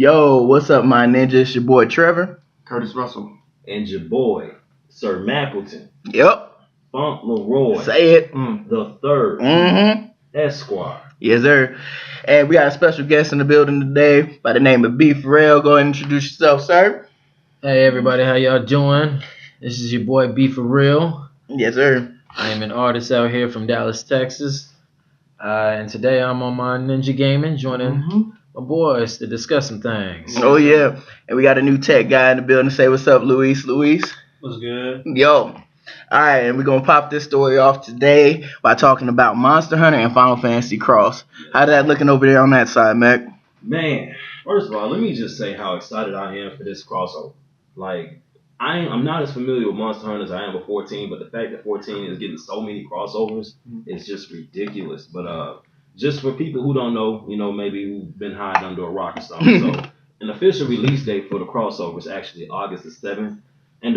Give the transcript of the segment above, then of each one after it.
Yo, what's up, my ninja? It's your boy Trevor. Curtis Russell. And your boy, Sir Mackleton. Yep. Funk Leroy. Say it. The third. Esquire. Yes, sir. And we got a special guest in the building today by the name of B. Pharrell. Go ahead and introduce yourself, sir. Hey, everybody. How y'all doing? This is your boy B. Pharrell. Yes, sir. I am an artist out here from Dallas, Texas. And today I'm on my Ninja Gaming, joining my boys to discuss some things. Oh, yeah. And we got a new tech guy in the building. Say what's up, Luis. Luis. What's good? Yo. All right, and we're going to pop this story off today by talking about Monster Hunter and Final Fantasy Cross. How's that looking over there on that side, Mac? Man, first of all, let me just say how excited I am for this crossover. Like, I'm not as familiar with Monster Hunter as I am with 14, but the fact that 14 is getting so many crossovers is just ridiculous. But just for people who don't know, maybe who've been hiding under a rock or something. So, an official release date for the crossover is actually August the 7th. And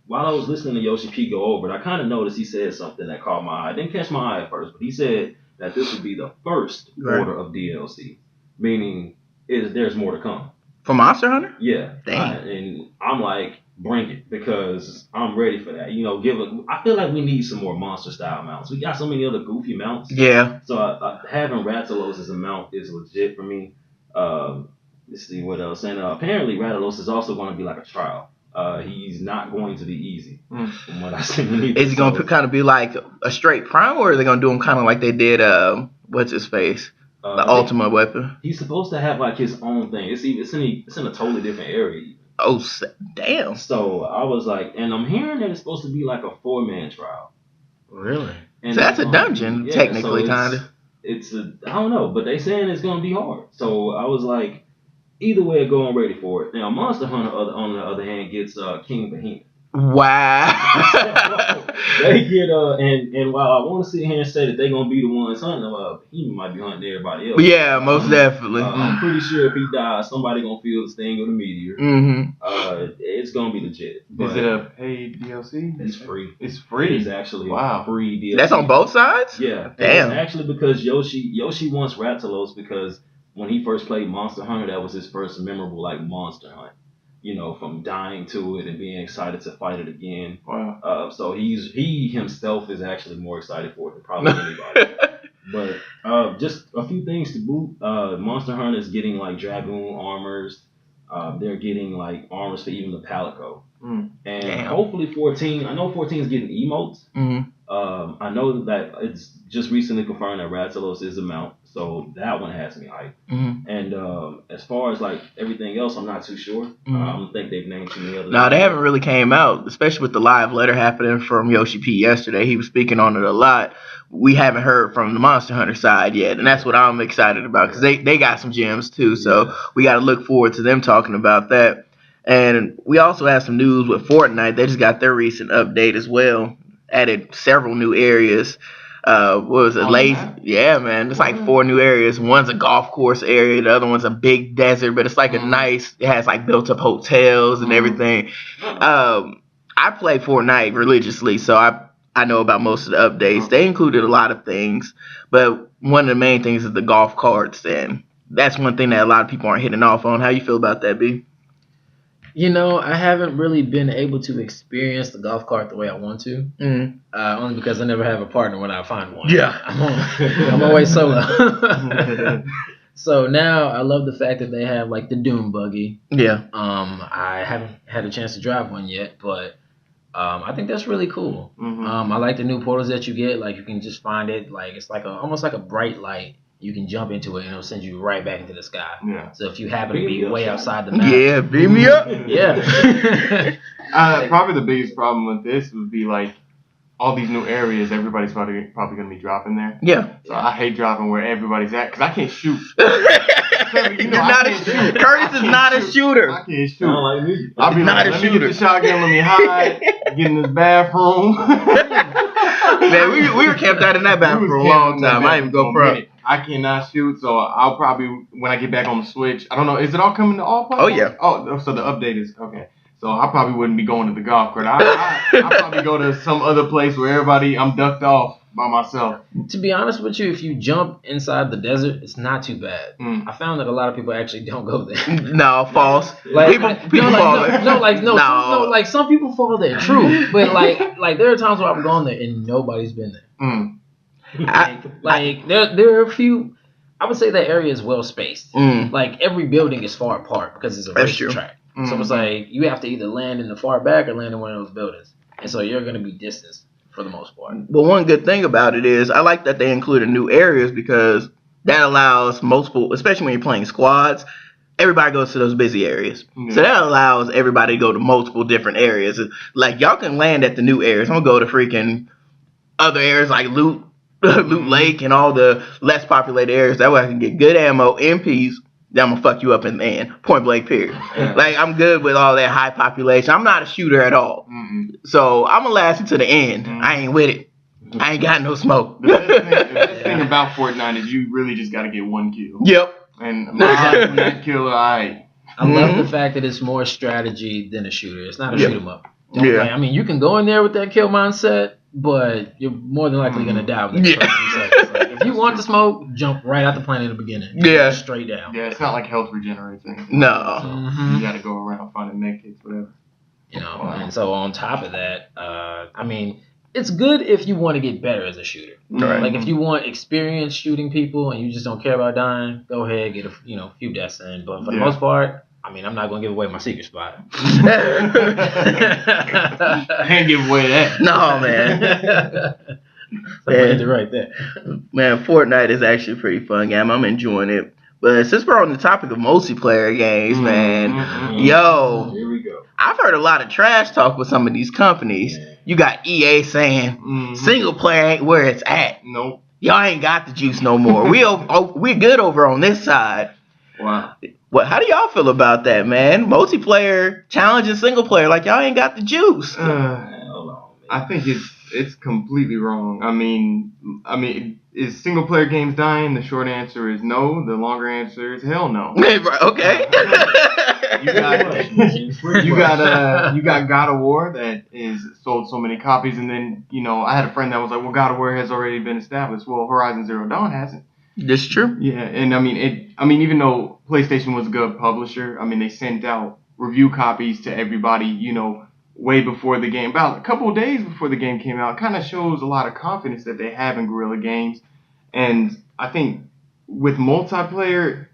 while I was listening to Yoshi P go over it, I kind of noticed he said something that caught my eye. It didn't catch my eye at first, but he said that this would be the first order of DLC, meaning there's more to come. For Monster Hunter? Yeah. Damn. And I'm like, bring it, because I'm ready for that. I feel like we need some more monster style mounts. We got so many other goofy mounts. Yeah. So having Rathalos as a mount is legit for me. Let's see what else. And apparently Rathalos is also going to be like a trial. He's not going to be easy from what I see. Is he going to kind of be like a straight prime, or are they going to do him kind of like they did, what's his face? The Ultimate Weapon. He's supposed to have like his own thing. It's in a totally different area. Oh, damn. So I was like, and I'm hearing that it's supposed to be like a 4-man trial. Really? And so that's a dungeon, technically, kind of. I don't know, but they saying it's going to be hard. So I was like, either way, go on ready for it. Now, Monster Hunter, on the other hand, gets King Behemoth. Wow. They get and while I want to sit here and say that they're gonna be the ones hunting, he might be hunting everybody else. Yeah, most definitely. I'm pretty sure if he dies, somebody gonna feel the sting of the meteor. It's gonna be legit. Is it a paid DLC? It's free. It's free. It's actually a free DLC. That's on both sides? Yeah. Damn. It's actually because Yoshi wants Rathalos because when he first played Monster Hunter, that was his first memorable monster hunt. From dying to it and being excited to fight it again. Wow. So he himself is actually more excited for it than probably anybody. But just a few things to boot. Monster Hunter is getting Dragoon armors. They're getting armors for even the Palico. And hopefully 14. I know 14 is getting emotes. I know that it's just recently confirmed that Rathalos is a mount, so that one has me hyped. And as far as everything else, I'm not too sure. I don't think they've named too many others. No, they haven't really came out, especially with the live letter happening from Yoshi P yesterday. He was speaking on it a lot. We haven't heard from the Monster Hunter side yet, and that's what I'm excited about because they got some gems too. So we got to look forward to them talking about that. And we also have some news with Fortnite. They just got their recent update as well. Added several new areas. What was it? Yeah, man. It's 4 new areas. One's a golf course area. The other one's a big desert, but it's a nice. It has built up hotels and everything. I play Fortnite religiously, so I know about most of the updates. They included a lot of things, but one of the main things is the golf carts, and that's one thing that a lot of people aren't hitting off on. How you feel about that, B? I haven't really been able to experience the golf cart the way I want to. Only because I never have a partner when I find one. Yeah. I'm always solo. So now I love the fact that they have the Doom buggy. Yeah. I haven't had a chance to drive one yet, but I think that's really cool. I like the new portals that you get. You can just find it. It's almost like a bright light. You can jump into it and it'll send you right back into the sky. Yeah. So if you happen to be way outside the map. Yeah, beam me up. Yeah. Probably the biggest problem with this would be all these new areas everybody's probably going to be dropping there. Yeah. So I hate dropping where everybody's at because I can't shoot. You're not a shooter. Curtis is not a shooter. I can't shoot. I'll be not a let shooter. me get the shotgun, let me hide, get in this bathroom. Man, we were camped out in that bathroom for a long time. I didn't even go front. I cannot shoot, so I'll probably, when I get back on the Switch, I don't know, is it all coming to all platforms? Oh, yeah. Oh, so the update is, okay. So I probably wouldn't be going to the golf court. I'll probably go to some other place where I'm ducked off by myself. To be honest with you, if you jump inside the desert, it's not too bad. Mm. I found that a lot of people actually don't go there. No, false. Like, people fall there. Like some people fall there. True, but like there are times where I've gone there and nobody's been there. Mm. There are a few. I would say that area is well spaced. Mm. Like every building is far apart because it's a That's racing true. track. Mm. So it's like you have to either land in the far back or land in one of those buildings, and so you're going to be distanced for the most part. But one good thing about it is I like that they included new areas because that allows multiple, especially when you're playing squads, everybody goes to those busy areas. Yeah. So that allows everybody to go to multiple different areas. Like y'all can land at the new areas. I'm gonna go to freaking other areas like Loot Lake and all the less populated areas. That way I can get good ammo, MPs. Then I'm gonna fuck you up in the end. Point blank, period. Like I'm good with all that high population. I'm not a shooter at all. Mm-mm. So I'm gonna last until the end. I ain't with it. I ain't got no smoke. The best thing about Fortnite is you really just gotta get one kill. Yep. And my odds from that kill are I love the fact that it's more strategy than a shooter. It's not a shoot 'em up. Yeah. Like, I mean, you can go in there with that kill mindset, but you're more than likely going to die within the first few seconds. Like, if you want the smoke, jump right out the plane in the beginning. Yeah. Straight down. Yeah, it's not like health regenerates anything. No. So Mhm. you gotta go around finding med kits, whatever. You know, and so on top of that, I mean, it's good if you want to get better as a shooter. Right. Like if you want experience shooting people and you just don't care about dying, go ahead get a few deaths in. But for the most part, I mean, I'm not gonna give away my secret spot. I can't give away that. No, man. So I did it right there. Man, Fortnite is actually a pretty fun game. I'm enjoying it. But since we're on the topic of multiplayer games, man, yo, Here we go. I've heard a lot of trash talk with some of these companies. Yeah. You got EA saying single player ain't where it's at. Nope. Y'all ain't got the juice no more. We're good over on this side. Wow. Well, how do y'all feel about that, man? Multiplayer challenging single player, like y'all ain't got the juice. Hold on, man. I think it's completely wrong. I mean, is single player games dying? The short answer is no. The longer answer is hell no. Okay. You got God of War that is sold so many copies, and then I had a friend that was like, well, God of War has already been established. Well, Horizon Zero Dawn hasn't. That's true. Yeah, and I mean even though PlayStation was a good publisher, I mean they sent out review copies to everybody, way before the game, about a couple of days before the game came out. It kind of shows a lot of confidence that they have in Guerrilla Games, and I think with multiplayer,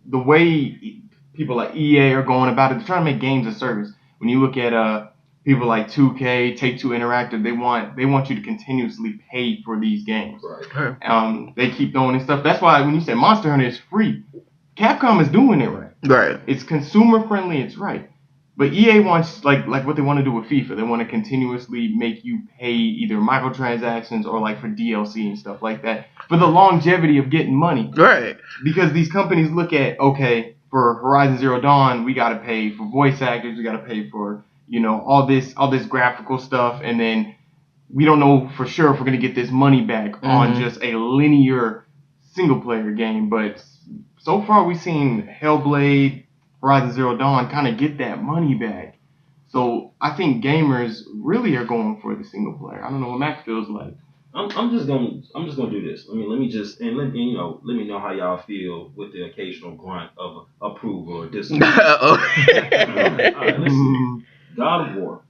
the way people like EA are going about it, they're trying to make games a service. When you look at people like 2K, Take-Two Interactive, they want you to continuously pay for these games. Right. They keep throwing in stuff. That's why when you say Monster Hunter is free, Capcom is doing it right. Right. It's consumer friendly. It's right. But EA wants like what they want to do with FIFA. They want to continuously make you pay either microtransactions or like for DLC and stuff like that for the longevity of getting money. Right. Because these companies look at, okay, for Horizon Zero Dawn, we got to pay for voice actors, we got to pay for all this graphical stuff, and then we don't know for sure if we're gonna get this money back on just a linear single player game. But so far we've seen Hellblade, Horizon Zero Dawn kind of get that money back. So I think gamers really are going for the single player. I don't know what Mac feels like. I'm just gonna do this. Let me know how y'all feel with the occasional grunt of approval or disapproval. All right, let's see. God of War.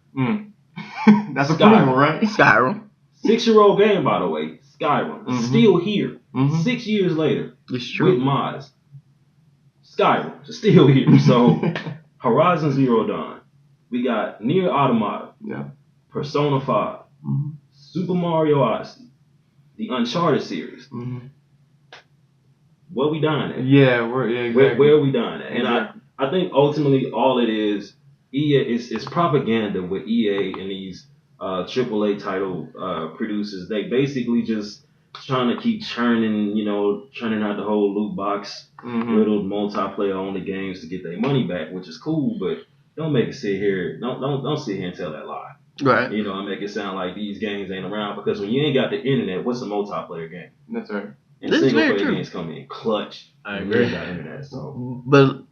That's approval, right? Skyrim. 6-year-old game, by the way. Skyrim. Still here. 6 years later. It's true. With mods. Skyrim. Still here. So, Horizon Zero Dawn. We got Nier Automata. Yeah. Persona 5. Super Mario Odyssey. The Uncharted series. Where we dying at? Yeah, exactly. Where are we dying at? And I think ultimately all it is, EA is propaganda with EA and these AAA title producers. They basically just trying to keep churning out the whole loot box, little multiplayer only games to get their money back, which is cool, but don't make it sit here. Don't sit here and tell that lie. Right. And make it sound like these games ain't around, because when you ain't got the internet, what's a multiplayer game? That's right. And single player games come in clutch. I agree. Got internet, so. But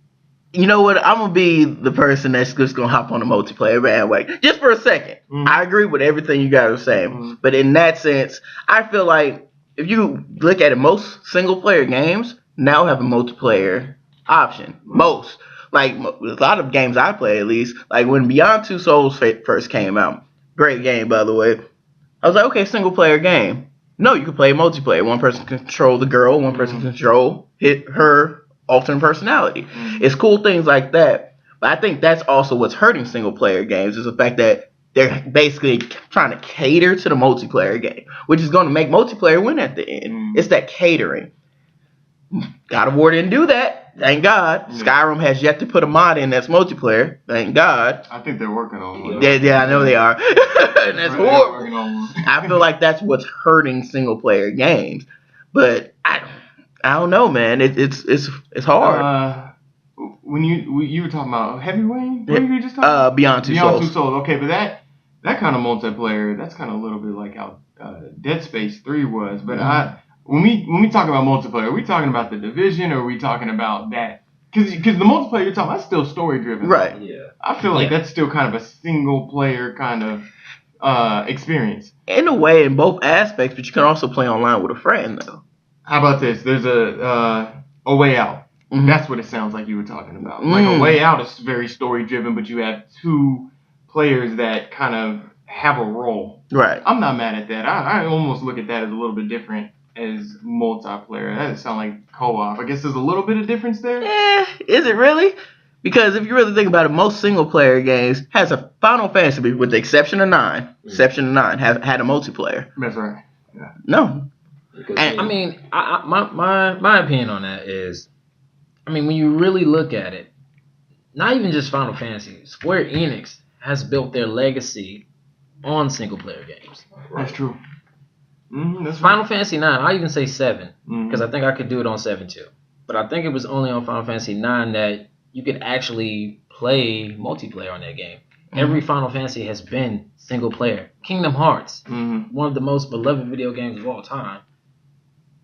You know what? I'm gonna be the person that's just gonna hop on the multiplayer bandwagon just for a second. I agree with everything you guys are saying, but in that sense, I feel like if you look at it, most single player games now have a multiplayer option. Most, like a lot of games I play, at least, like when Beyond Two Souls first came out, great game by the way. I was like, okay, single player game. No, you can play multiplayer. One person can control the girl, one person can control her alternate personality. It's cool things like that. But I think that's also what's hurting single player games is the fact that they're basically trying to cater to the multiplayer game, which is going to make multiplayer win at the end. It's that catering. God of War didn't do that. Thank God. Skyrim has yet to put a mod in that's multiplayer. Thank God. I think they're working on one. Yeah, I know they are. And that's horrible. I feel like that's what's hurting single player games. But I don't know, man. It's hard. When you were talking about Heavy Rain, what were you just talking about? Beyond Two Souls. Okay, but that kind of multiplayer, that's kind of a little bit like how Dead Space 3 was. But when we talk about multiplayer, are we talking about the Division or are we talking about that? Because the multiplayer you're talking about, that's still story driven. Right. Yeah. I feel like that's still kind of a single player kind of experience. In a way, in both aspects, but you can also play online with a friend, though. How about this? There's a Way Out. That's what it sounds like you were talking about. Like A Way Out is very story driven, but you have two players that kind of have a role. Right. I'm not mad at that. I almost look at that as a little bit different as multiplayer. That doesn't sound like co-op. I guess there's a little bit of difference there. Is it really? Because if you really think about it, most single player games has a Final Fantasy, with the exception of 9, have had a multiplayer. That's right. Yeah. No. And, I mean, my opinion on that is, I mean, when you really look at it, not even just Final Fantasy, Square Enix has built their legacy on single player games. That's true. That's Final Fantasy 9, I even say 7, because I think I could do it on 7 too. But I think it was only on Final Fantasy 9 that you could actually play multiplayer on that game. Every Final Fantasy has been single player. Kingdom Hearts, one of the most beloved video games of all time,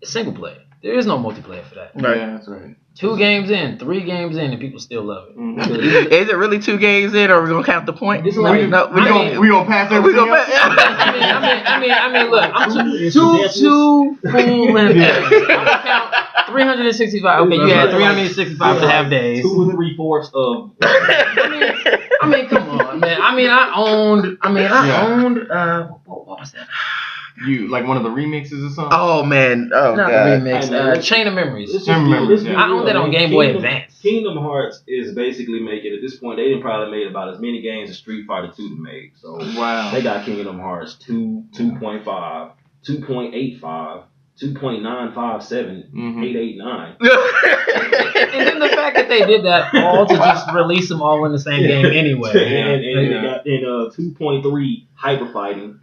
is single player. There is no multiplayer for that. Right. Yeah, that's right. 2 games in, 3 games in, and people still love it. Is it really 2 games in, or are we gonna count the point? It's like, we gonna pass everything else? I mean, look, I'm two full length days. I'm gonna count 365. Okay, you had 365 and a half days. 2 3/4 of. I mean, come on, man. I owned. What was that? You like one of the remixes or something? Oh man, Not the remix. Chain of Memories. Chain of Memories. I owned that on Game Boy Advance. Kingdom Hearts is basically making, at this point, they didn't probably made about as many games as Street Fighter 2 made. So wow, they got Kingdom Hearts 2, 2.5, 2.85, 2.957, 889. And then the fact that they did that all to just release them all in the same game anyway. And they got in 2.3 Hyper Fighting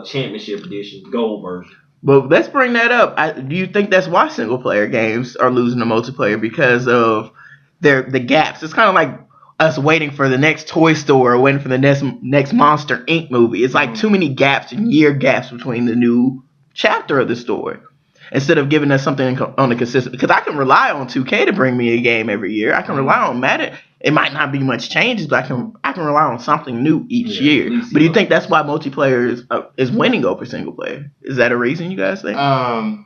Championship Edition Gold version. But let's bring that up. Do you think that's why single player games are losing the multiplayer, because of the gaps? It's kind of like us waiting for the next Toy Story or waiting for the next Monster Inc. movie. It's like too many gaps and year gaps between the new chapter of the story. Instead of giving us something on a consistent, because I can rely on 2K to bring me a game every year. I can rely on Madden. It might not be much changes, but I can rely on something new each year. But do you think that's why multiplayer is winning over single player? Is that a reason you guys think? I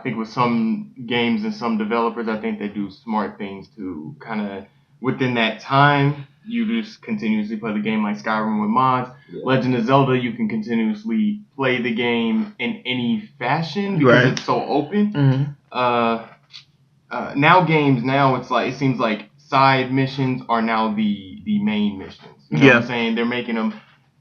think with some games and some developers, I think they do smart things to kind of within that time. You just continuously play the game like Skyrim with mods. Yeah. Legend of Zelda, you can continuously play the game in any fashion because it's so open. Now it's like, it seems like side missions are now the main missions. You know what I'm saying? They're making them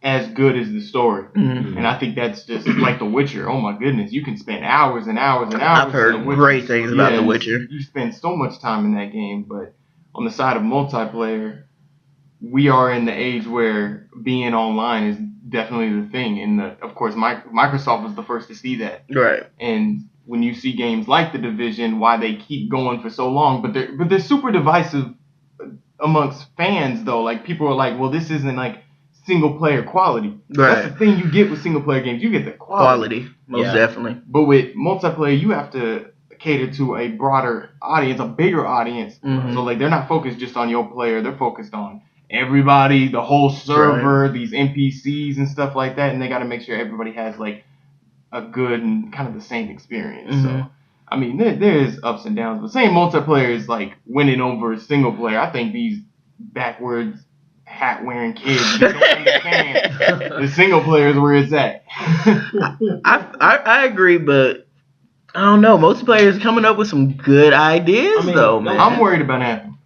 as good as the story. And I think that's just like The Witcher. Oh my goodness, you can spend hours and hours and hours. I've heard great things about The Witcher. You spend so much time in that game, but on the side of multiplayer, we are in the age where being online is definitely the thing. And of course, Microsoft was the first to see that. Right. And when you see games like The Division, why they keep going for so long, but they're super divisive amongst fans though. Like people are like, well, this isn't like single player quality. Right. That's the thing you get with single player games. You get the quality. Most definitely. But with multiplayer, you have to cater to a broader audience, a bigger audience. Mhm. So like they're not focused just on your player, they're focused on everybody, the whole server, these NPCs and stuff like that, and they got to make sure everybody has like a good and kind of the same experience. Mhm. So I mean, there is ups and downs, but saying multiplayer is like winning over single player, I think these backwards hat wearing kids don't understand the single player is where it's at. I agree, but I don't know. Multiplayer is coming up with some good ideas, though, man. I'm worried about Anthem.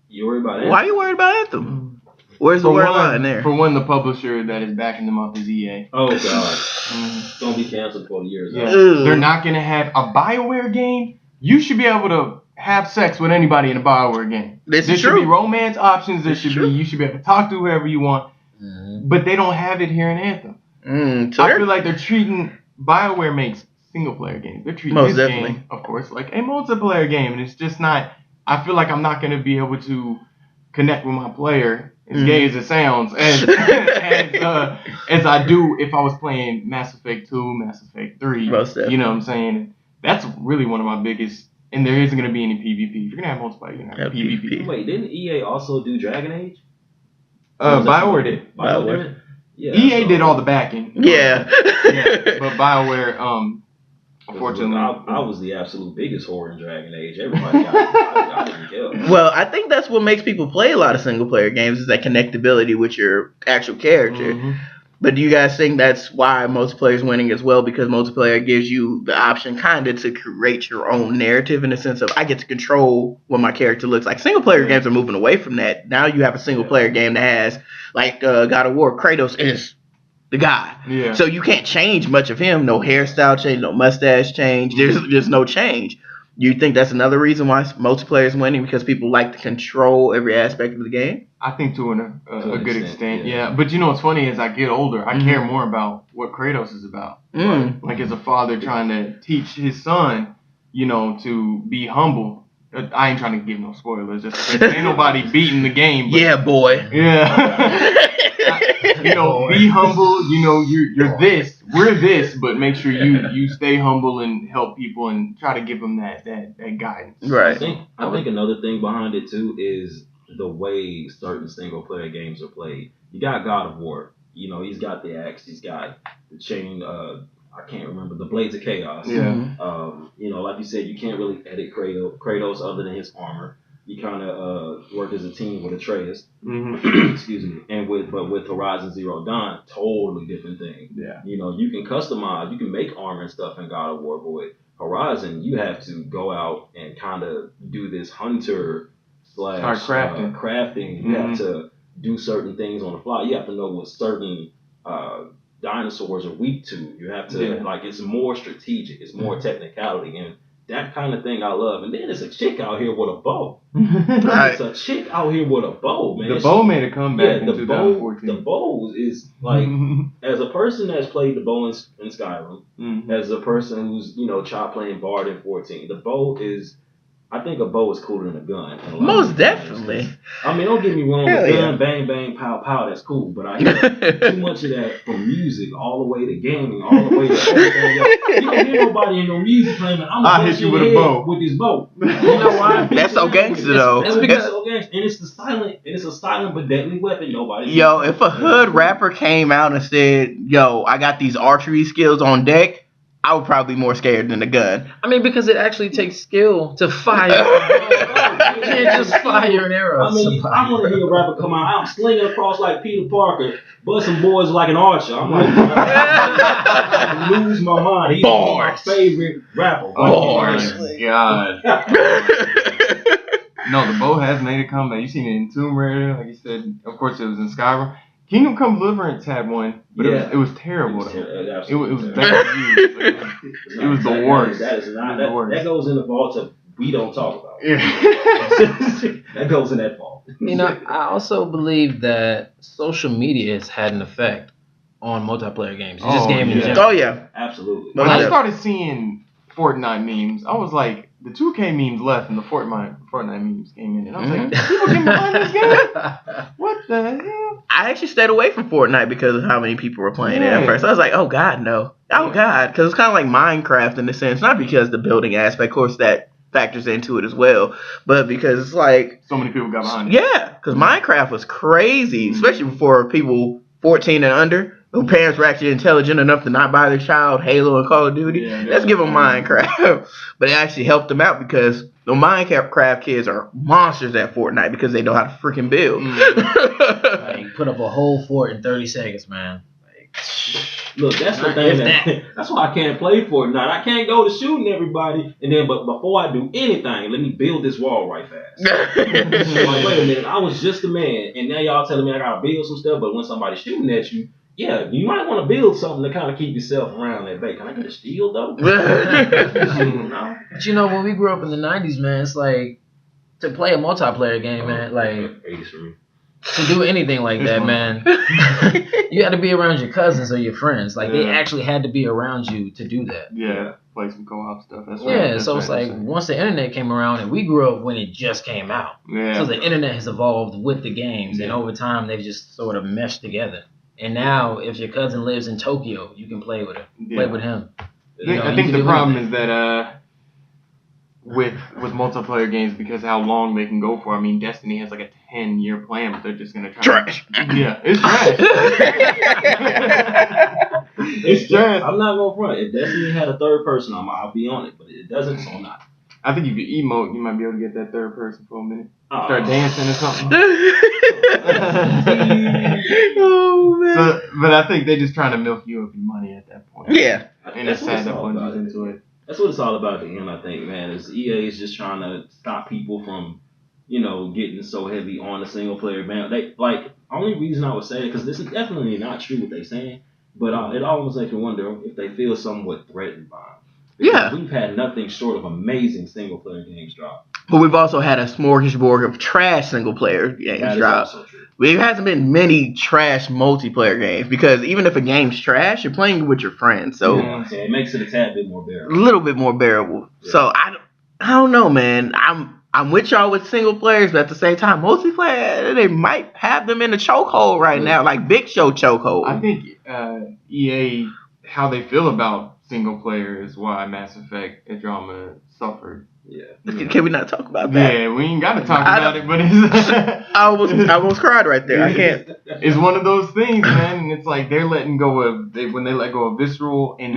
You worried about Anthem? Why are you worried about Anthem? Where's the word line there? For one, the publisher that is backing them up is EA. Oh, God. It's going to be canceled for the years. Yeah. They're not going to have a BioWare game. You should be able to have sex with anybody in a BioWare game. There should be romance options. You should be able to talk to whoever you want. Mm-hmm. But they don't have it here in Anthem. So I feel like they're treating BioWare makes single player games. They're treating this game, of course, like a multiplayer game. And it's just not, I feel like I'm not going to be able to connect with my player as gay as it sounds, as I do if I was playing Mass Effect 2, Mass Effect 3. Most definitely. You know what I'm saying? That's really one of my biggest, and there isn't going to be any PvP. If you're going to have multiplayer, you're going to have PvP. Wait, didn't EA also do Dragon Age? BioWare did. BioWare? Yeah, EA did all the backing. Yeah. But BioWare, unfortunately, I was the absolute biggest whore in Dragon Age. Everybody got it. I didn't care. Well, I think that's what makes people play a lot of single player games is that connectability with your actual character. Mm-hmm. But do you guys think that's why multiplayer is winning as well? Because multiplayer gives you the option kind of to create your own narrative in the sense of I get to control what my character looks like. Single player games are moving away from that. Now you have a single player game that has like God of War. Kratos is the guy. Yeah. So you can't change much of him. No hairstyle change, no mustache change. There's no change. You think that's another reason why multiplayer is winning because people like to control every aspect of the game? I think to a good extent, yeah. But you know what's funny? As I get older, I care more about what Kratos is about. Like as a father trying to teach his son, you know, to be humble. I ain't trying to give no spoilers. Just ain't nobody beating the game. But, yeah, boy. Yeah. You know, be humble. You know, you're this. We're this. But make sure you stay humble and help people and try to give them that guidance. Right. I think another thing behind it too is the way certain single player games are played. You got God of War. You know, he's got the axe. He's got the chain. I can't remember the Blades of Chaos. Yeah. You know, like you said, you can't really edit Kratos other than his armor. You kind of work as a team with Atreus. Mm-hmm. Excuse me. And with Horizon Zero Dawn, totally different thing. Yeah. You know, you can customize, you can make armor and stuff in God of War, but with Horizon, you have to go out and kind of do this hunter / crafting. You have to do certain things on the fly. You have to know what certain dinosaurs are weak to. You have to like it's more strategic. It's more technicality, and that kind of thing I love. And then it's a chick out here with a bow. Right. It's a chick out here with a bow, man. The bow made a comeback in 2014. The bow is like, as a person that's played the bow in Skyrim, as a person who's, you know, playing Bard in 14, the bow is, I think a bow is cooler than a gun. Most definitely. I mean, don't get me wrong, a gun, bang, bang, pow, pow, that's cool. But I hear too much of that from music all the way to gaming, all the way to everything else. You don't hear nobody in no music playing, I'll hit you with a bow. With this bow. You know why? That's so gangster, though. That's because so gangster. And it's a silent but deadly weapon. Nobody. Yo, if a hood rapper came out and said, yo, I got these archery skills on deck, I would probably be more scared than a gun. I mean, because it actually takes skill to fire. You can't just fire an arrow. I mean, I want to hear a rapper come out. I'm slinging across like Peter Parker, busting boys like an archer. I'm like, I lose my mind. He's my favorite rapper. Bars. Oh my God. No, the bow has made a comeback. You seen it in Tomb Raider, like you said. Of course, it was in Skyrim. Kingdom Come Deliverance had one, but it was terrible. It was bad reviews. It was the worst. That is not that goes in the vault of we don't talk about. Yeah. That goes in that vault. You know, I also believe that social media has had an effect on multiplayer games. Just gaming in general. Oh yeah, absolutely. When I started seeing Fortnite memes, I was like, the 2K memes left and the Fortnite memes came in, and I was like, people getting behind this game? What the hell? I actually stayed away from Fortnite because of how many people were playing it at first. I was like, oh god, no, oh god, because it's kind of like Minecraft in a sense, not because the building aspect, of course, that factors into it as well, but because it's like so many people got behind it. Yeah, because Minecraft was crazy, especially for people 14 and under. Whose parents were actually intelligent enough to not buy their child Halo and Call of Duty. Let's give them Minecraft. But it actually helped them out because the Minecraft kids are monsters at Fortnite because they know how to freaking build. Like, put up a whole fort in 30 seconds, man. Like, look, that's the thing. That's why I can't play Fortnite. I can't go to shooting everybody, and then but before I do anything, let me build this wall right fast. Like, wait a minute, I was just a man, and now y'all telling me I gotta build some stuff. But when somebody's shooting at you, yeah, you might want to build something to kind of keep yourself around that bay. Can I get a shield though? But you know, when we grew up in the 90s, man, it's like to play a multiplayer game, man, like to do anything like that, man, you had to be around your cousins or your friends. Like they actually had to be around you to do that. Yeah, play some co-op stuff. That's yeah, right. so it's like once the internet came around, and we grew up when it just came out. Yeah. So the internet has evolved with the games, and over time they've just sort of meshed together. And now, if your cousin lives in Tokyo, you can play with him. Play with him. I think the problem is that with multiplayer games, because how long they can go for. I mean, Destiny has like a 10-year plan, but they're just gonna try. Trash. Yeah, it's trash. It's trash. I'm not gonna front. If Destiny had a third person, I'll be on it, but it doesn't, so I'm not. I think if you emote, you might be able to get that third person for a minute. Start dancing or something. Oh man. So, but I think they're just trying to milk you of your money at that point. Yeah. And it's sad that Bungie's into it. That's what it's all about at the end, I think, man. Is EA is just trying to stop people from, getting so heavy on the single player ban. They only reason I would say it, because this is definitely not true what they're saying, but it almost makes me wonder if they feel somewhat threatened by it. Because we've had nothing short of amazing single player games drop. But we've also had a smorgasbord of trash single player games drop. There hasn't been many trash multiplayer games because even if a game's trash, you're playing with your friends, so it makes it a tad bit more bearable. A little bit more bearable. Yeah. So I don't know, man. I'm with y'all with single players, but at the same time, multiplayer, they might have them in the chokehold right now, like Big Show chokehold. I think EA, how they feel about single player is why Mass Effect Andromeda suffered. Yeah. Can we not talk about that? Yeah, we ain't got to talk about it, but it's I almost cried right there. I can't. It's one of those things, man. And it's like they're letting go of when they let go of Visceral, and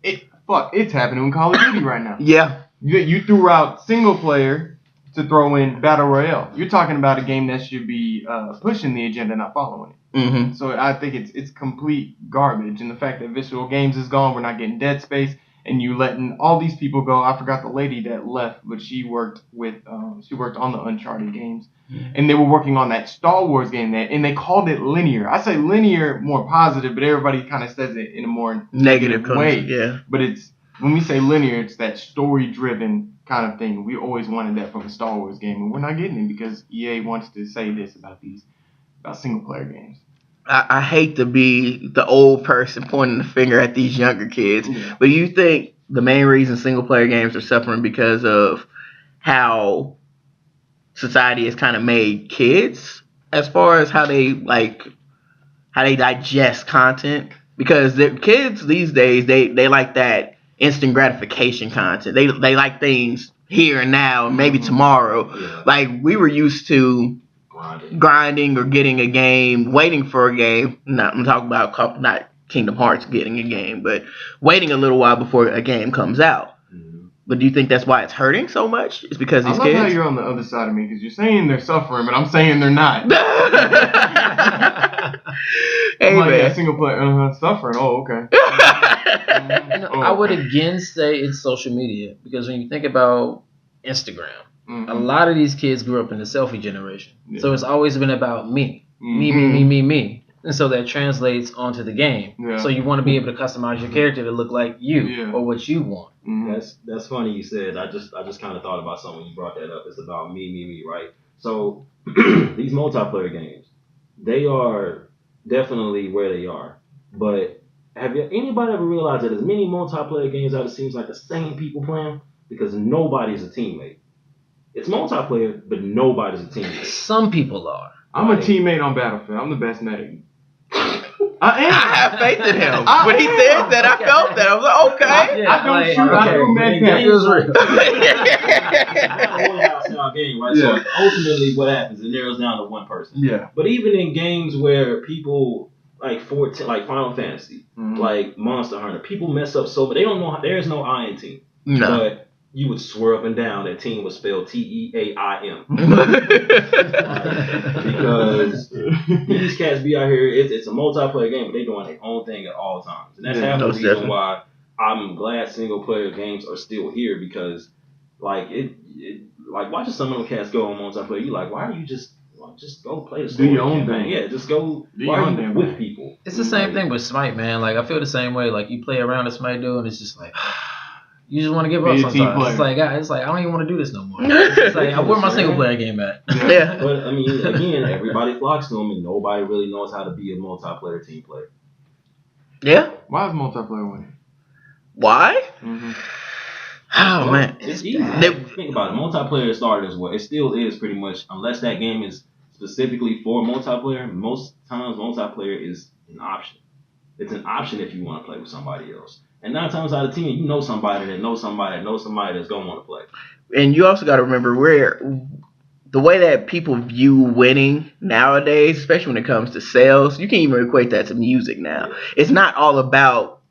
it's happening in Call of Duty right now. Yeah. You threw out single player to throw in Battle Royale. You're talking about a game that should be pushing the agenda, not following it. Mm-hmm. So I think it's complete garbage. And the fact that Visceral Games is gone, we're not getting Dead Space, and you letting all these people go. I forgot the lady that left, but she worked on the Uncharted games, and they were working on that Star Wars game and they called it linear. I say linear more positive, but everybody kind of says it in a more negative way. Yeah. But when we say linear, it's that story-driven kind of thing. We always wanted that from a Star Wars game, and we're not getting it because EA wants to say this about single-player games. I hate to be the old person pointing the finger at these younger kids, but you think the main reason single-player games are suffering because of how society has kind of made kids as far as how they digest content? Because the kids these days, they like that instant gratification content. They like things here and now and maybe tomorrow. Yeah. Like we were used to grinding or getting a game, waiting for a game. I'm talking about not Kingdom Hearts getting a game, but waiting a little while before a game comes out. Mm-hmm. But do you think that's why it's hurting so much? It's because these kids? I love how you're on the other side of me because you're saying they're suffering, but I'm saying they're not. Hey, man. Yeah, single player suffering. Oh, okay. I would again say it's social media because when you think about Instagram, a lot of these kids grew up in the selfie generation. Yeah. So it's always been about me. Me. And so that translates onto the game. Yeah. So you want to be able to customize your character to look like you or what you want. Mm-hmm. That's funny you said. I just kind of thought about something when you brought that up. It's about me, right? So these multiplayer games, they are definitely where they are. But have anybody ever realized that as many multiplayer games out, it seems like the same people playing? because nobody's a teammate. It's multiplayer, but nobody's a teammate. Some people are. I'm a teammate on Battlefield. I'm the best medic. I am. I have faith in him. When he said that, I felt that. I was like, okay. I don't shoot. I do med pack. Right? So ultimately, what happens? It narrows down to one person. Yeah. But even in games where people like Final Fantasy, like Monster Hunter, people mess up so much. They don't know. There's no I in team. No. But you would swear up and down that team was spelled TEAIM. Because these cats be out here, it's a multiplayer game, but they doing their own thing at all times. And that's half the reason why I'm glad single player games are still here, because like like watching some of them cats go on multiplayer, you like, why are you just go play the story? Do your own thing. Yeah, just go with people. It's the same thing with Smite, man. Like I feel the same way. Like you play around a Smite dude and it's just like you just want to give up sometimes. It's like I don't even want to do this no more. It's like where my single player game at? Yeah. But I mean, again, everybody flocks to them, and nobody really knows how to be a multiplayer team player. Yeah. Why is multiplayer winning? Why? Oh man, it's easy. Think about it. Multiplayer started as well. It still is pretty much, unless that game is specifically for multiplayer. Most times, multiplayer is an option. It's an option if you want to play with somebody else. And 9 times out of 10, you know somebody that knows somebody that knows somebody that's going to want to play. And you also got to remember the way that people view winning nowadays, especially when it comes to sales, you can even equate that to music now. It's not all about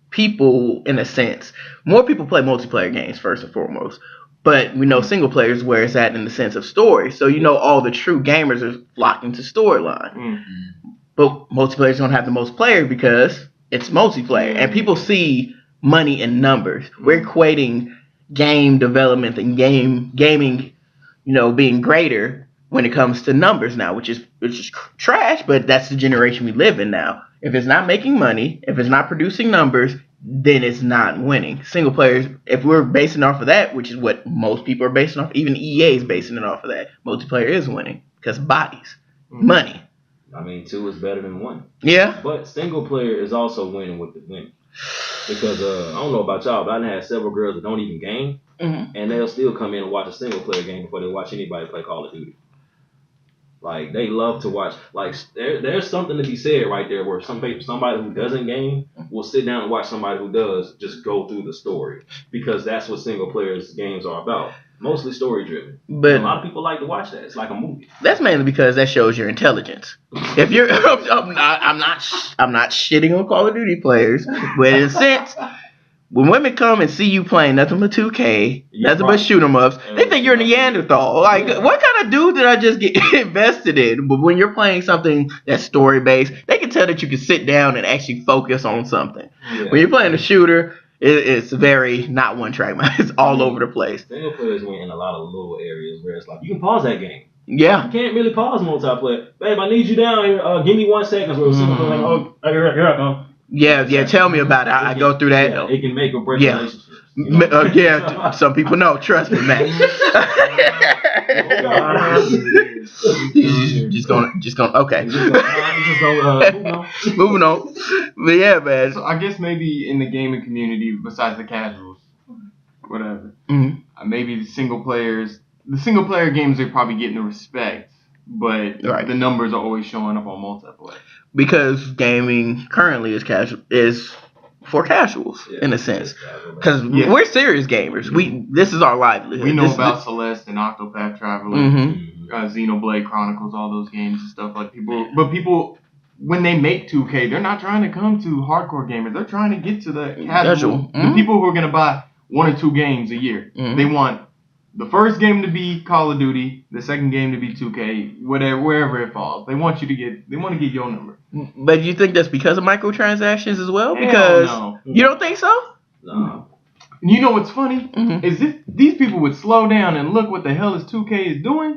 people in a sense. More people play multiplayer games first and foremost. But we know single players where it's at in the sense of story. So you know all the true gamers are flocking to storyline. But multiplayers don't have the most players because it's multiplayer, and people see money in numbers. We're equating game development and gaming, being greater when it comes to numbers now, which is trash. But that's the generation we live in now. If it's not making money, if it's not producing numbers, then it's not winning. Single players, if we're basing off of that, which is what most people are basing off, even EA is basing it off of that. Multiplayer is winning because bodies, money. I mean, 2 is better than 1. Yeah. But single player is also winning with the win. Because I don't know about y'all, but I done had several girls that don't even game, and they'll still come in and watch a single player game before they watch anybody play Call of Duty. Like, they love to watch. Like, there's something to be said right there where somebody who doesn't game will sit down and watch somebody who does just go through the story. Because that's what single players games are about. Mostly story driven. But a lot of people like to watch that. It's like a movie. That's mainly because that shows your intelligence. If you're, I'm not shitting on Call of Duty players, but in a sense, when women come and see you playing nothing but 2K, nothing but shoot 'em ups, they think you're a Neanderthal. Like, what kind of dude did I just get invested in? But when you're playing something that's story based, they can tell that you can sit down and actually focus on something. Yeah. When you're playing a shooter, it's very not one track, man. It's all over the place. Single players win in a lot of little areas where it's like you can pause that game. Yeah. You can't really pause multiplayer. Babe, I need you down here. Give me 1 second. Where single player, like, oh, here I come. Yeah. Tell me about it. I go through that. Yeah, it can make or break relationships. Yeah, some people know. Trust me, man. just gonna. Okay. Moving on. But yeah, man. So I guess maybe in the gaming community, besides the casuals, whatever, maybe the single player games are probably getting the respect, but the numbers are always showing up on multiplayer. Because gaming currently is for casuals in a sense, because we're serious gamers. This is our livelihood. We know about Celeste and Octopath Traveler, Xenoblade Chronicles, all those games and stuff like people. But people, when they make 2K, they're not trying to come to hardcore gamers. They're trying to get to the casual, the people who are gonna buy 1 or 2 games a year. They want the first game to be Call of Duty, the second game to be 2K, wherever it falls. They want to get your number. But you think that's because of microtransactions as well? Hell because no. You don't think so? No. You know what's funny? Is if these people would slow down and look what the hell is 2K is doing,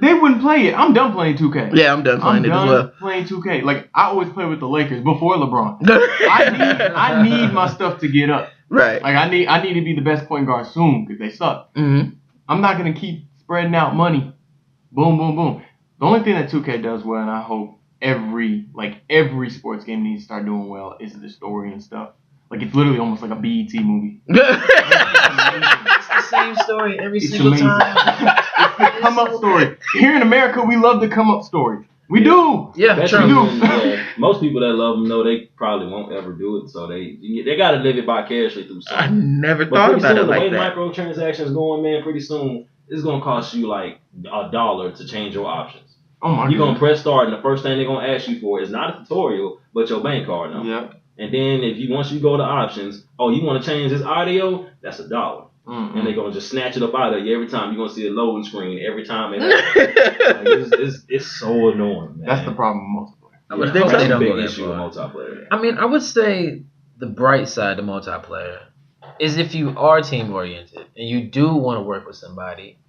they wouldn't play it. I'm done playing 2K. Yeah, I'm done playing it as well. Playing 2K. Like, I always play with the Lakers before LeBron. I need my stuff to get up. Right. Like, I need to be the best point guard soon because they suck. I'm not going to keep spreading out money. Boom, boom, boom. The only thing that 2K does well, and I hope every sports game needs to start doing well, is the story and stuff. Like, it's literally almost like a BET movie. same story every It's single amazing. time. It's the come up story. Here in America, we love the come up story. We do. Yeah, Especially true. when, most people that love them know they probably won't ever do it, so they got to live it vicariously through I something. never But thought pretty about soon, it the way like that. microtransactions going, man, pretty soon it's gonna cost you like $1 to change your options. Oh my You're gonna god. press start, and the first thing they're gonna ask you for is not a tutorial, but your bank card number. Yep. And then once you go to options, you want to change this audio? That's $1. And they're gonna just snatch it up out of you every time. You're gonna see a loading screen every time it happens. Like, it's so annoying, man. That's the problem with multiplayer. I would Yeah, think that's they a don't big go that issue with far. multiplayer. I mean, I would say the bright side of multiplayer is if you are team oriented and you do want to work with somebody,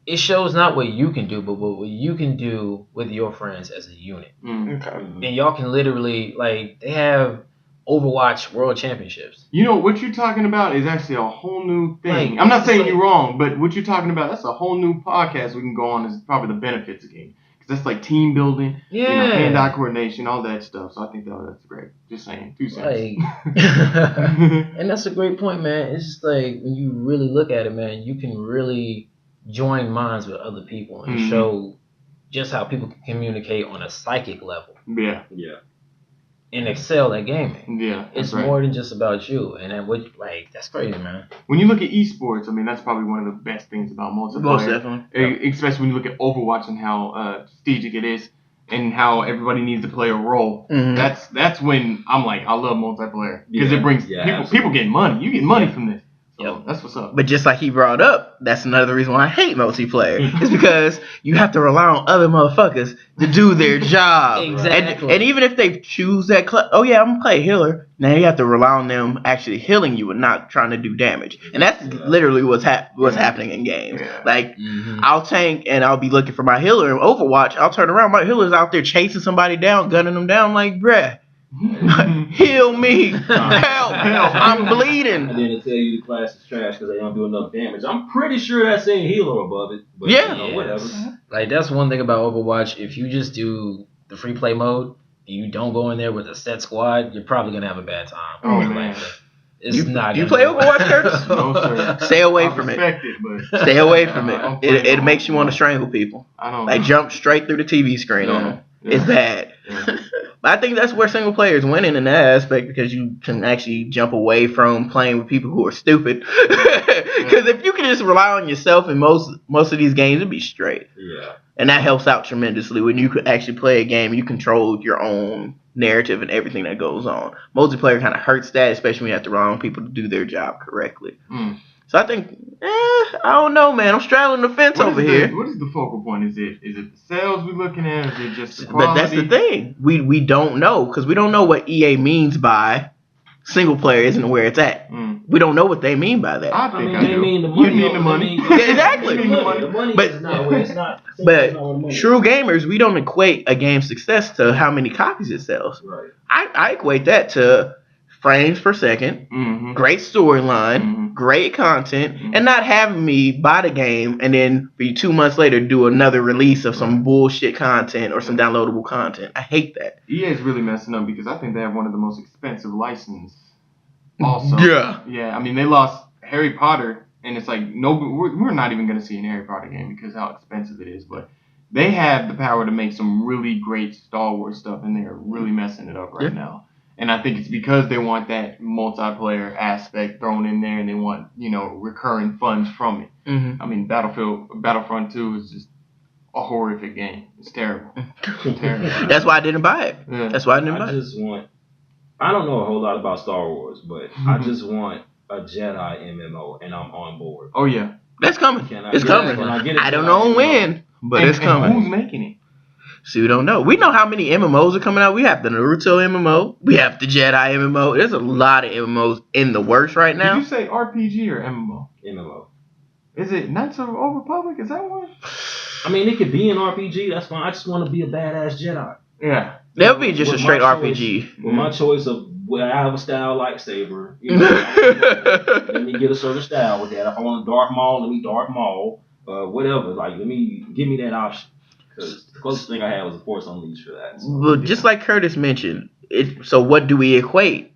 it shows not what you can do, but what you can do with your friends as a unit. Okay. And y'all can literally, like, they have Overwatch World Championships. You know, what you're talking about is actually a whole new thing. Like, I'm not it's saying like- you're wrong, but what you're talking about, that's a whole new podcast we can go on. Is probably the benefits of game. Because that's like team building, Yeah. hand-eye coordination, all that stuff. So I think that's great. Just saying. 2 cents. Like, and that's a great point, man. It's just like, when you really look at it, man, you can really join minds with other people and Mhm. show just how people can communicate on a psychic level Yeah. and excel at gaming. Yeah. That's It's right. more than just about you, and then that's crazy, man. When you look at esports, I mean, that's probably one of the best things about multiplayer. Most definitely. Especially when you look at Overwatch and how strategic it is, and how everybody needs to play a role. Mhm. That's when I'm like, I love multiplayer because Yeah. it brings Yeah, people get money. You get money from this. So Yep. that's what's up. But just like he brought up, that's another reason why I hate multiplayer. It's because you have to rely on other motherfuckers to do their job. Exactly. And even if they choose that I'm gonna play healer. Now you have to rely on them actually healing you and not trying to do damage. And that's literally what's happening in games. Yeah. Like, Mhm. I'll tank and I'll be looking for my healer in Overwatch. I'll turn around, my healer's out there chasing somebody down, gunning them down. Like, bruh, heal me, help, I'm And bleeding. then they tell you the class is trash because they don't do enough damage. I'm pretty sure that's saying healer above it. But, Yeah. whatever. Like, that's one thing about Overwatch. If you just do the free play mode and you don't go in there with a set squad, you're probably gonna have a bad time. Oh, man. It's not. You gonna play go Overwatch, well. Curtis? No, sir. Stay away I from it. respect it, but Stay away from I it. don't play It makes you want to strangle people. I don't. Like, jump straight through the TV screen on them. It's bad. Yeah. But I think that's where single player is winning in that aspect, because you can actually jump away from playing with people who are stupid. Because if you can just rely on yourself in most of these games, it'd be straight. Yeah. And that helps out tremendously when you could actually play a game. You control your own narrative and everything that goes on. Multiplayer kind of hurts that, especially when you have to rely on people to do their job correctly. Mm. So I think, I don't know, man. I'm straddling the fence over here. What is the focal point? Is it the sales we're looking at? Is it just the But quality? that's the thing. We don't know, because we don't know what EA means by single player isn't where it's at. Mm. We don't know what they mean by that. I think I they do. mean the You money. mean the money? Yeah, exactly. The money. The money But- is not where it's not. But it's not where the money is. true gamers, we don't equate a game's success to how many copies it sells. Right. I equate that to frames per second, Mm-hmm. great storyline, Mhm. great content, Mhm. and not having me buy the game and then for 2 months later do another release of some bullshit content or some downloadable content. I hate that. EA is really messing up because I think they have one of the most expensive licenses. Also, yeah. I mean, they lost Harry Potter, and it's like we're not even gonna see an Harry Potter game because how expensive it is. But they have the power to make some really great Star Wars stuff, and they're really messing it up right now. And I think it's because they want that multiplayer aspect thrown in there, and they want recurring funds from it. Mm-hmm. I mean, Battlefront 2 is just a horrific game. It's terrible. Terrible. That's why I didn't buy it. Yeah. That's why I didn't buy it. I don't know a whole lot about Star Wars, but I just want a Jedi MMO, and I'm on board. Oh yeah. That's coming. Can I It's get it? coming. Can I get it? I don't know when, but it's And coming. who's making it? See, we don't know. We know how many MMOs are coming out. We have the Naruto MMO. We have the Jedi MMO. There's a lot of MMOs in the works right now. Did you say RPG or MMO? MMO. Is it Knights of the Old Republic? Is that one? I mean, it could be an RPG. That's fine. I just want to be a badass Jedi. Yeah. That would be just a With straight my RPG. With my choice of I have a style lightsaber. Let me get a certain style with that. If I want a Dark Maul, let me Dark Maul. Whatever. Like, give me that option. Because the closest thing I had was a Force Unleashed for that. So. But just like Curtis mentioned, so what do we equate?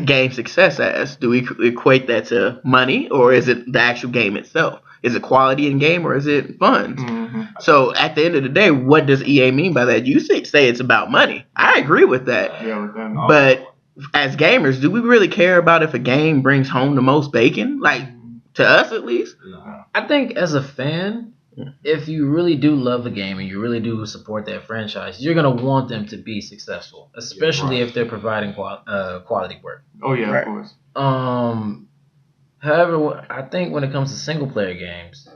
game success as? Do we equate that to money, or is it the actual game itself? Is it quality in game, or is it funds? So at the end of the day, what does EA mean by that? You say it's about money. I agree with that. But as gamers, do we really care about if a game brings home the most bacon? Like, to us at least? I think as a fan, if you really do love the game and you really do support that franchise, you're going to want them to be successful, especially if they're providing quality work. Oh, yeah, of course. However, I think when it comes to single-player games,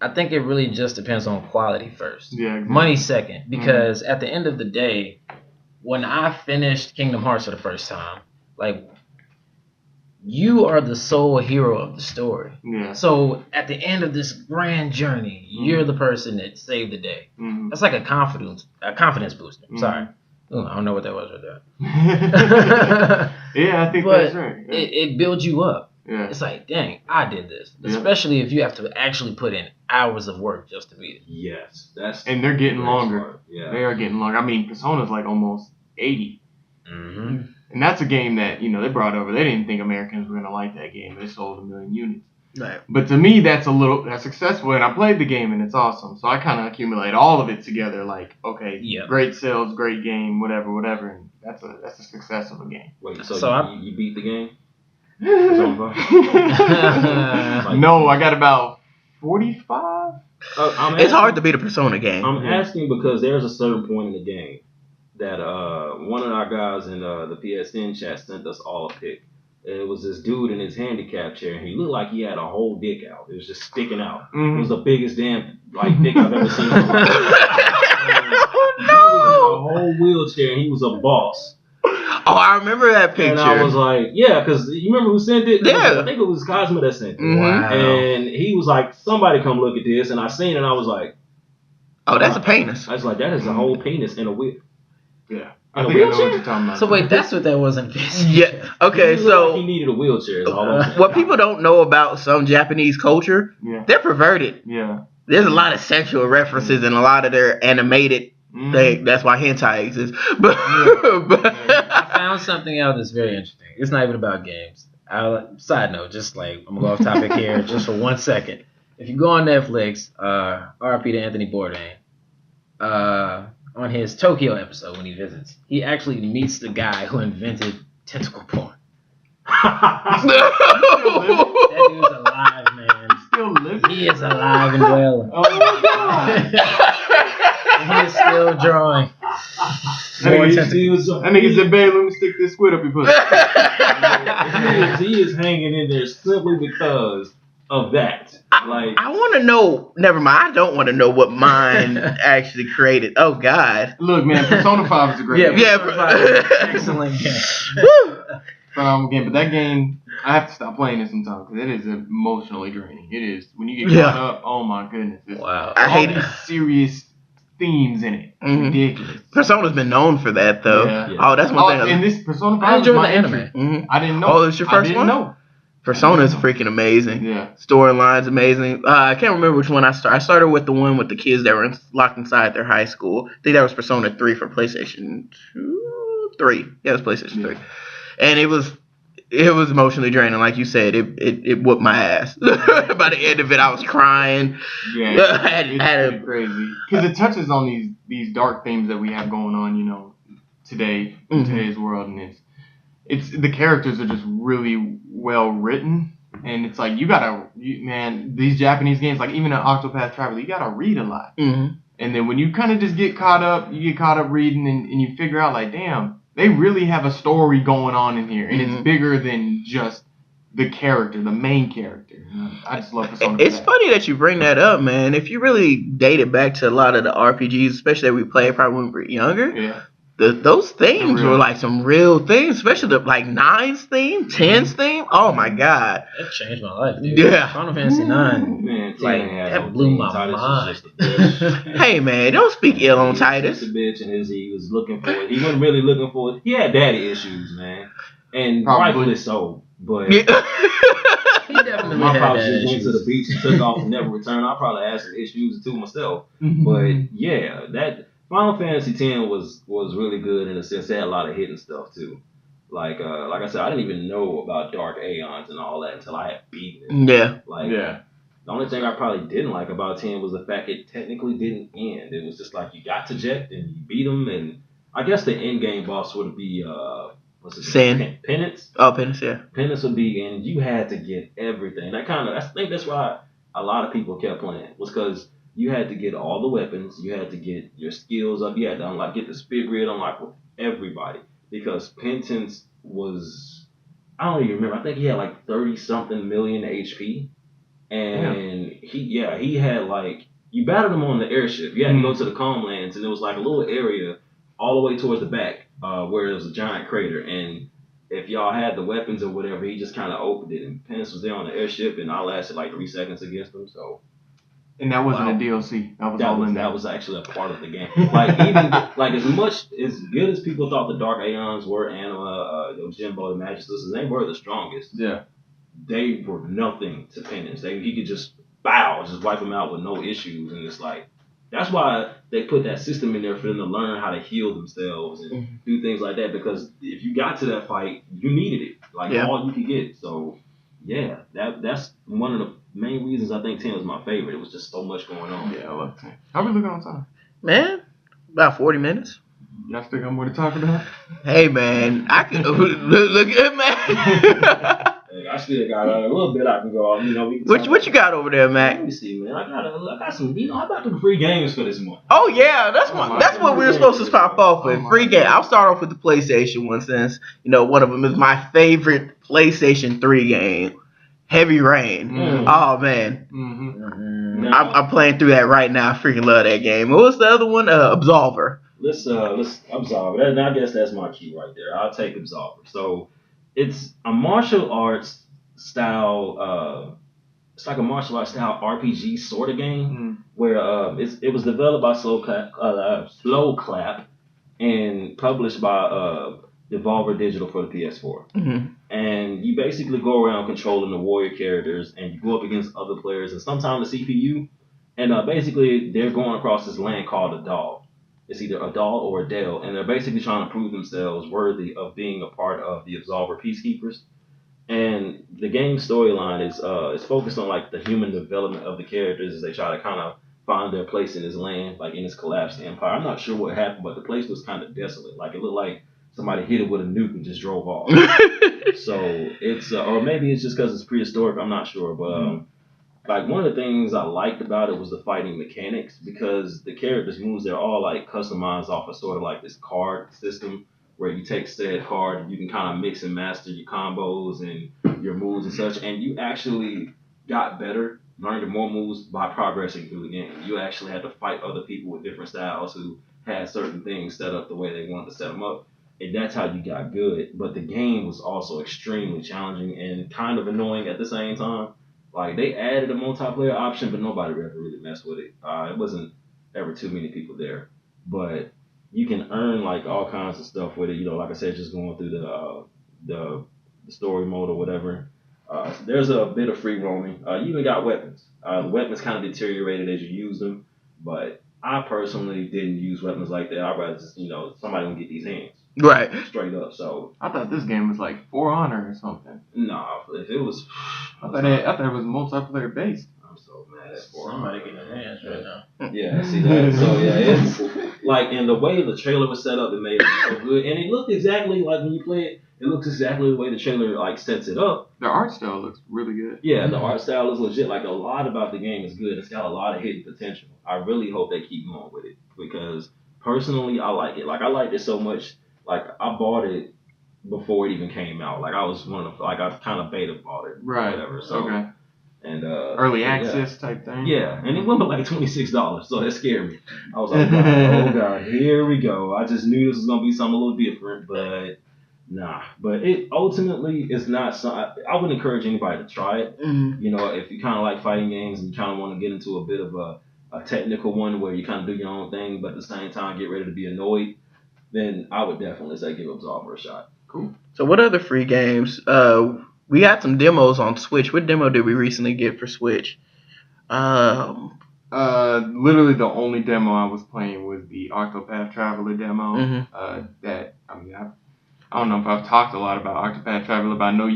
I think it really just depends on quality first. Yeah, exactly. Money second. Because at the end of the day, when I finished Kingdom Hearts for the first time, like, you are the sole hero of the story. Yeah. So at the end of this grand journey, you're the person that saved the day. That's like a confidence booster. Sorry. Ooh, I don't know what that was right there. Yeah, I think that's right. Yeah. It builds you up. Yeah. It's like, dang, I did this. Especially if you have to actually put in hours of work just to beat it. Yes. And they're getting longer. Smart. Yeah. They are getting longer. I mean, Persona's like almost 80. And that's a game that, they brought over. They didn't think Americans were going to like that game. They sold 1 million units. Right. But to me, that's successful, and I played the game, and it's awesome. So I kind of accumulate all of it together, like, okay, great sales, great game, whatever, and that's a success of a game. Wait, so you beat the game? No, I got about 45. It's hard to beat a Persona game. I'm asking because there's a certain point in the game that one of our guys in the PSN chat sent us all a pic. It was this dude in his handicap chair, and he looked like he had a whole dick out. It was just sticking out. It was the biggest damn dick I've ever seen in my life. He was in a whole wheelchair, and he was a boss. Oh, I remember that picture. And I was like, yeah, because you remember who sent it? Yeah. I think it was Cosmo that sent it. Wow. And he was like, somebody come look at this. And I seen it, and I was like, oh, that's a penis. I was like, that is a whole penis in a wheel. Yeah. I think I know what you're talking about. So wait, that's what that was in PC. Yeah. Okay, He so he needed a wheelchair. Is all I'm saying. what people don't know about some Japanese culture, they're perverted. Yeah. There's a lot of sexual references in a lot of their animated things. That's why hentai exists. But I found something out that's very interesting. It's not even about games. Side note, just like I'm gonna go off topic here just for 1 second. If you go on Netflix, RP to Anthony Bourdain, on his Tokyo episode when he visits, he actually meets the guy who invented tentacle porn. That dude's alive, man. Still living? He is alive and well. Oh my God. He is still drawing. That nigga said, babe, let me stick this squid up your pussy. He is hanging in there simply because of that. I want to know. Never mind. I don't want to know what mine actually created. Oh God. Look, man, Persona 5 is a great game. Excellent game. Phenomenal game, but that game, I have to stop playing it sometimes because it is emotionally draining. It is when you get caught up. Oh my goodness! Wow. I hate these serious themes in it. Ridiculous. Persona's been known for that though. Yeah. Oh, that's one thing. And this Persona 5 I enjoyed is the my anime. entry. I didn't know. Oh, it's your first one? Know. Persona's freaking amazing. Yeah. Storyline's amazing. I can't remember which one I started. I started with the one with the kids that were locked inside their high school. I think that was Persona 3 for PlayStation 3. Yeah, it was PlayStation 3. And it was emotionally draining, like you said. It whooped my ass. By the end of it, I was crying. Yeah, it's crazy because it touches on these dark themes that we have going on, today in today's world, and it's the characters are just really well written, and it's like these Japanese games, like even an Octopath Traveler, you gotta read a lot, and then when you kind of just get caught up reading, and you figure out like, damn. They really have a story going on in here, and it's bigger than just the character, the main character. I just love Persona. It's funny that you bring that up, man. If you really date it back to a lot of the RPGs, especially that we played probably when we were younger, those themes were like some real things, especially the like 9's theme, 10's theme. Oh my God. That changed my life, dude. Yeah. Final Fantasy 9, Man, that blew my mind. Hey man, don't speak ill on Titus. He was a bitch, and he was looking for it. He wasn't really looking for it. He had daddy issues, man, and rightfully so. But He definitely my had pops that just went issues. to the beach and took off and never returned. I probably had some issues too myself. But yeah, that Final Fantasy X was really good in a sense. It had a lot of hidden stuff too. Like I said, I didn't even know about dark aeons and all that until I had beaten it. Yeah. Like, the only thing I probably didn't like about 10 was the fact it technically didn't end. It was just like you got to Jet and you beat him, and I guess the end game boss would be what's his name? Penance. Oh, Penance, yeah. Penance would be, and you had to get everything. I think that's why a lot of people kept playing, was because you had to get all the weapons, you had to get your skills up, you had to get the speed grid unlocked with everybody, because Penance was, I don't even remember, I think he had like 30 something million HP, and he had you battled him on the airship. You had to go to the calm lands, and there was like a little area all the way towards the back where there was a giant crater, and if y'all had the weapons or whatever, he just kind of opened it, and Penance was there on the airship, and I lasted like 3 seconds against him, so. And that wasn't a DLC. That was actually a part of the game. Even as good as people thought the Dark Aeons were, Anima, Jimbo, the Magisters, they were the strongest. Yeah. They were nothing to Penance. He could just just wipe them out with no issues, and it's like that's why they put that system in there for them to learn how to heal themselves and do things like that. Because if you got to that fight, you needed it, all you could get. So yeah, that's one of the main reasons I think 10 was my favorite. It was just so much going on. Yeah, I love 10. How we looking on time? Man, about 40 minutes. Y'all still got more to talk about? Hey, man, I can look good, man. I still got a little bit I can go off. What you got over there, Mac? Let me see, man. I got some. How about the free games for this month? Oh yeah, that's what we were supposed to pop off with. Free game. I'll start off with the PlayStation one, since one of them is my favorite PlayStation 3 game, Heavy Rain. Oh man, I'm playing through that right now. I freaking love that game. What was the other one? Absolver. Let's Absolver. I guess that's my key right there. I'll take Absolver. So it's a martial arts style. It's like a martial arts style RPG sort of game where it was developed by Slow Clap and published by Devolver Digital for the PS4. And you basically go around controlling the warrior characters, and you go up against other players, and sometimes the CPU. And basically, they're going across this land called a It's either a doll or a Dell, and they're basically trying to prove themselves worthy of being a part of the Absolver Peacekeepers. And the game's storyline is focused on the human development of the characters as they try to kind of find their place in this land, in this collapsed empire. I'm not sure what happened, but the place was kind of desolate. It looked like somebody hit it with a nuke and just drove off. So it's, or maybe it's just because it's prehistoric. I'm not sure, but one of the things I liked about it was the fighting mechanics, because the characters' moves, they're all customized off of sort of this card system where you take said card and you can kind of mix and master your combos and your moves and such, and you actually got better, learned more moves by progressing through the game. You actually had to fight other people with different styles who had certain things set up the way they wanted to set them up, and that's how you got good. But the game was also extremely challenging and kind of annoying at the same time. They added a multiplayer option, but nobody ever really messed with it. It wasn't ever too many people there. But you can earn all kinds of stuff with it. Like I said, just going through the story mode or whatever. There's a bit of free roaming. You even got weapons. The weapons kind of deteriorated as you use them, but I personally didn't use weapons like that. I'd rather just, somebody gonna get these hands. Right. Straight up. So I thought this game was For Honor or something. Nah, if it was, I thought it was multiplayer based. I'm so mad at For Honor. Somebody getting their hands right now. Yeah, see that? So yeah, it's and the way the trailer was set up, it made it so good, and it looked exactly like when you play it. It looks exactly the way the trailer sets it up. The art style looks really good. Yeah, the art style is legit. A lot about the game is good. It's got a lot of hidden potential. I really hope they keep going with it, because personally, I like it. I liked it so much. I bought it before it even came out. I was one of the, I kind of beta bought it. Right. Whatever. So, okay. And early access type thing. Yeah, and it went for $26, so that scared me. I was like, oh god, here we go. I just knew this was gonna be something a little different, but nah. But it ultimately is not something. I would encourage anybody to try it. If you kind of like fighting games and you kind of want to get into a bit of a technical one where you kind of do your own thing, but at the same time get ready to be annoyed, then I would definitely say give Absolver a shot. Cool. So what other free games? We got some demos on Switch. What demo did we recently get for Switch? Literally the only demo I was playing was the Octopath Traveler demo. I don't know if I've talked a lot about Octopath Traveler, but I know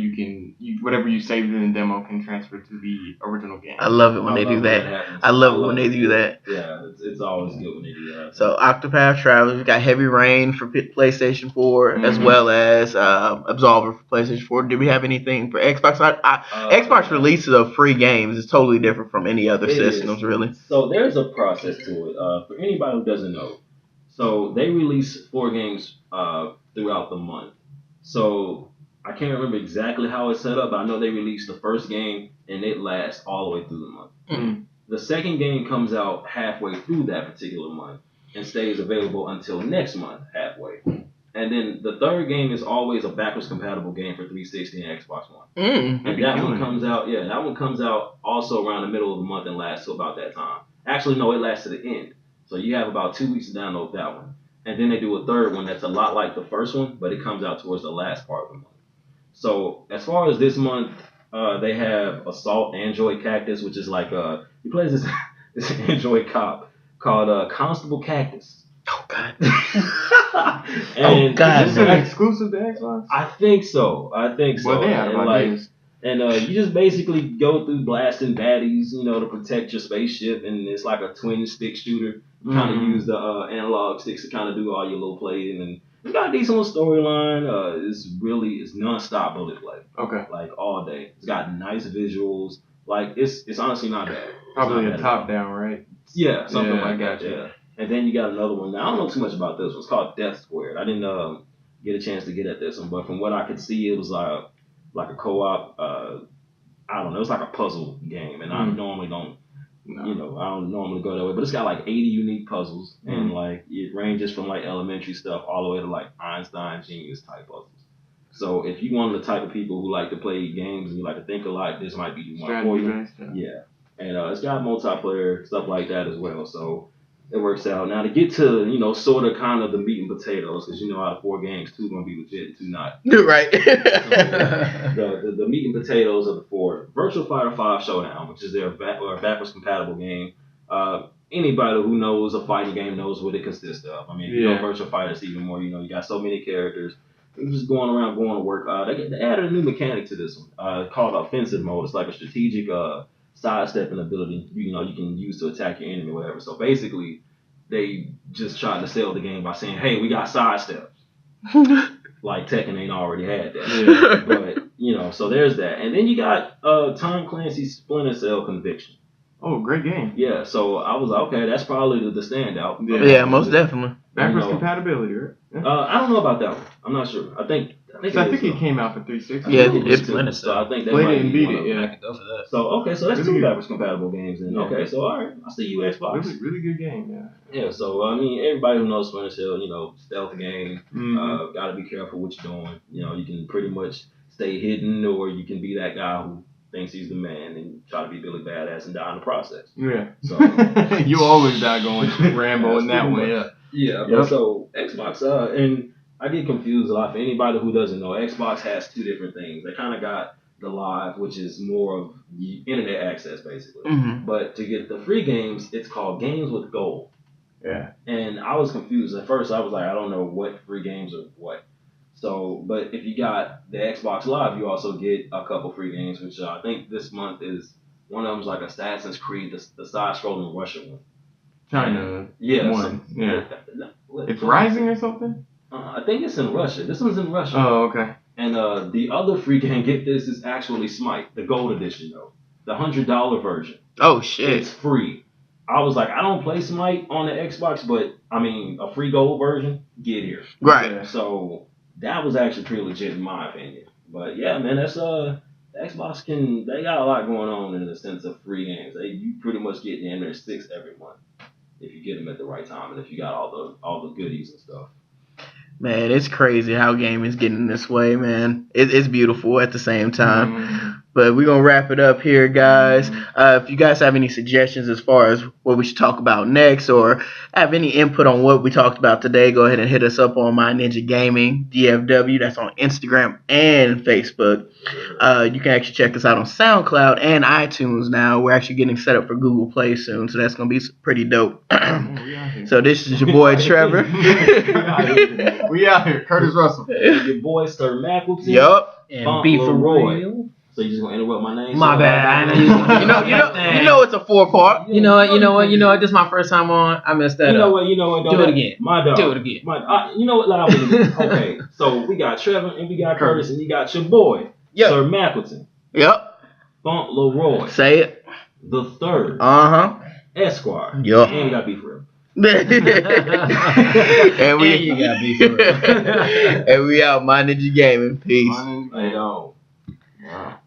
whatever you saved in the demo can transfer to the original game. I love it when they do that. I love it when they do that. Yeah, it's always good when they do that. So Octopath Traveler, we got Heavy Rain for PlayStation 4, as well as Absolver for PlayStation 4. Do we have anything for Xbox? Xbox releases of free games is totally different from any other systems, really. So there's a process to it. For anybody who doesn't know, so they release 4 games throughout the month. So I can't remember exactly how it's set up, but I know they released the first game and it lasts all the way through the month. Mm-hmm. The second game comes out halfway through that particular month and stays available until next month halfway. And then the third game is always a backwards compatible game for 360 and Xbox One. And that one comes out, that one comes out also around the middle of the month and lasts till about that time. Actually, no, it lasts to the end. So you have about 2 weeks to download that one. And then they do a third one that's a lot like the first one, but it comes out towards the last part of the month. So as far as this month, they have Assault Android Cactus, which is like he plays this Android cop called Constable Cactus. Oh God! And is this an exclusive to Xbox? I think so. Well, they have ideas. And you just basically go through blasting baddies, to protect your spaceship, and it's like a twin stick shooter. Kind of use the analog sticks to kind of do all your little plating, and it's got a decent little storyline. It's non-stop bullet play. Okay. Like all day. It's got nice visuals. Like it's honestly not bad. Probably a top down, right? Yeah, something like that. You. Yeah. And then you got another one. Now I don't know too much about this one. It's called Death Squared. I didn't get a chance to get at this one, but from what I could see, it was like a co-op. I don't know. It's like a puzzle game, and I normally don't. I don't normally go that way, but it's got like 80 unique puzzles, and like it ranges from like elementary stuff all the way to like Einstein genius type puzzles. So if you one of the type of people who like to play games and you like to think a lot, this might be one for you. Yeah, and it's got multiplayer stuff like that as well, so it works out. Now to get to sort of kind of the meat and potatoes, because out of 4 games, 2 gonna be legit and 2 not. Right. The meat and potatoes of the 4. Virtual Fighter 5 Showdown, which is their backwards compatible game. Anybody who knows a fighting game knows what it consists of. I mean, if you know Virtual Fighter, it's even more. You got so many characters. You're just going around, going to work. They added a new mechanic to this one called offensive mode. It's like a strategic sidestepping ability. You can use to attack your enemy or whatever. So basically, they just tried to sell the game by saying, "Hey, we got sidesteps." Like Tekken ain't already had that. But so there's that. And then you got Tom Clancy's Splinter Cell Conviction. Oh, great game. Yeah, so I was like, okay, that's probably the standout. Yeah, most definitely. Backwards compatibility, right? Yeah. I don't know about that one. I'm not sure. I think it came out for 360. Yeah, it's Splinter Cell. So I think they played might it and beat it. I could go for that. So that's 2 backwards compatible games. Then okay, so all right, I see you Xbox. Really good game. Yeah. Yeah. So I mean, everybody who knows Splinter Cell, stealth game. Got to be careful what you're doing. You can pretty much stay hidden, or you can be that guy who thinks he's the man and try to be Billy Badass and die in the process. Yeah. So you always die going Rambo in that way. Yeah. Yeah. But so Xbox, and I get confused a lot. For anybody who doesn't know, Xbox has 2 different things. They kind of got the Live, which is more of internet access basically. But to get the free games, it's called Games with Gold. Yeah. And I was confused at first. I was like, I don't know what free games are what. So, but if you got the Xbox Live, you also get a couple free games, which I think this month is one of them's like Assassin's Creed, the side-scrolling Russian one. China. Yeah. One. It's Rising or something? I think it's in Russia. This one's in Russia. Oh, okay. And the other free game, get this, is actually Smite, the gold edition though, the $100 version. Oh shit! It's free. I was like, I don't play Smite on the Xbox, but I mean, a free gold version, get here. Right. So that was actually pretty legit in my opinion. But yeah, man, that's Xbox they got a lot going on in the sense of free games. You pretty much get in there 6 every month if you get them at the right time and if you got all the goodies and stuff. Man, it's crazy how gaming's getting this way, man. It's beautiful at the same time. But we're going to wrap it up here, guys. If you guys have any suggestions as far as what we should talk about next or have any input on what we talked about today, go ahead and hit us up on myninjagamingdfw. That's on Instagram and Facebook. You can actually check us out on SoundCloud and iTunes now. We're actually getting set up for Google Play soon, so that's going to be pretty dope. So this is your boy, Trevor. We out here. Curtis Russell. Your boy, Sir Mack Lee. Yup. And be for real. So you just gonna interrupt my name? My bad. I know you know it's a 4-part. You know what? This is my first time on. I messed that up. You know what? Do it again. My dog. Do it again. You know what? Okay. So we got Trevor and we got Curtis and you got your boy, Sir Mackleton. Yep. Fauntleroy. Say it. The third. Esquire. Yup. And we got beef for real. And you got beef for real. And we out. My Ninja Gaming. Peace. My Ninja Gaming. Wow.